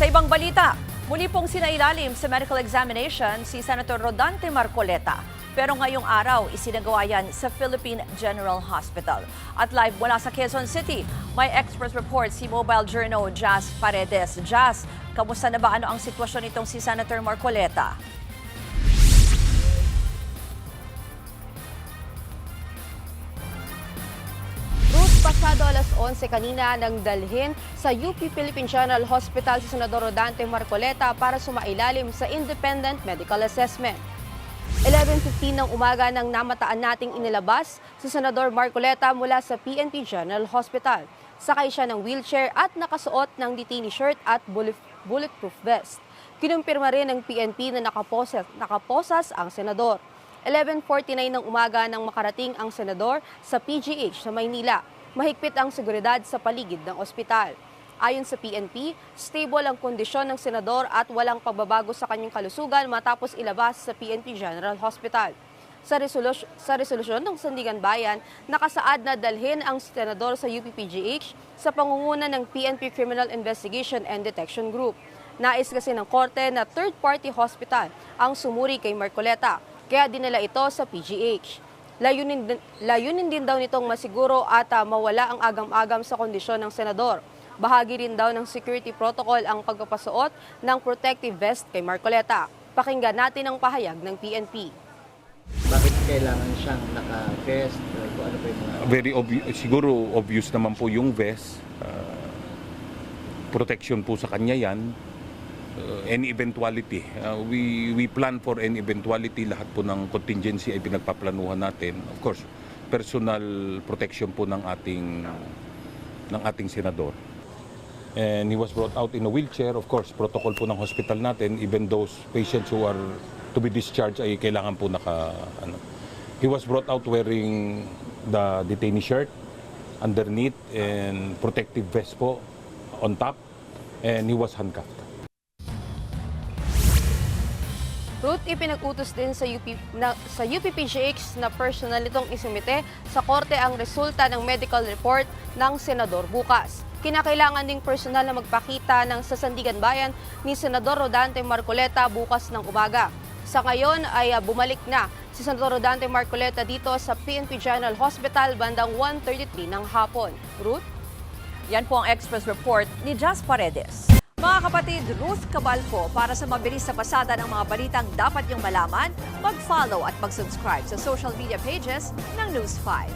Sa ibang balita, muli pong sinailalim sa medical examination si Senator Rodante Marcoleta. Pero ngayong araw, isinagawa yan sa Philippine General Hospital. At live mula sa Quezon City, may expert report si Mobile Journal Jazz Paredes. Jazz, kamusta na ba ang sitwasyon nitong si Senator Marcoleta? Pasado alas 11 kanina nang dalhin sa UP Philippine General Hospital si Senador Rodante Marcoleta para sumailalim sa Independent Medical Assessment. 11:15 ng umaga nang namataan nating inilabas si Senador Marcoleta mula sa PNP General Hospital. Sakay siya ng wheelchair at nakasuot ng detainee shirt at bulletproof vest. Kinumpirma rin ng PNP na nakaposas ang senador. 11:49 ng umaga nang makarating ang senador sa PGH sa Maynila. Mahigpit ang seguridad sa paligid ng ospital. Ayon sa PNP, stable ang kondisyon ng senador at walang pagbabago sa kanyang kalusugan matapos ilabas sa PNP General Hospital. Sa resolusyon ng Sandigan Bayan, nakasaad na dalhin ang senador sa UPPGH sa pangunguna ng PNP Criminal Investigation and Detection Group. Nais kasi ng korte na third-party hospital ang sumuri kay Marcoleta, kaya dinala ito sa PGH. Layunin din daw nitong masiguro at mawala ang agam-agam sa kondisyon ng senador. Bahagi rin daw ng security protocol ang pagpapasuot ng protective vest kay Marcoleta. Pakinggan natin ang pahayag ng PNP. Bakit kailangan siyang naka-vest? Ano pa yung mga... Siguro obvious naman po yung vest. Protection po sa kanya yan. Any eventuality. We plan for any eventuality. Lahat po ng contingency ay pinagpaplanuhan natin. Of course, personal protection po ng ating senador. And he was brought out in a wheelchair. Of course, protocol po ng hospital natin, even those patients who are to be discharged ay kailangan po He was brought out wearing the detainee shirt underneath and protective vest po on top, and he was handcuffed. Ruth, ipinag-utos din sa UPPGH na personal nitong isumite sa korte ang resulta ng medical report ng senador bukas. Kinakailangan ding personal na magpakita ng sa Sandigan Bayan ni Senador Rodante Marcoleta bukas ng umaga. Sa ngayon ay bumalik na si Senador Rodante Marcoleta dito sa PNP General Hospital bandang 1:33 ng hapon. Ruth? Yan po ang Express Report ni Jazz Paredes. Mga kapatid, Ruth Cabalco, para sa mabilis na pasada ng mga balitang dapat niyong malaman, mag-follow at mag-subscribe sa social media pages ng News 5.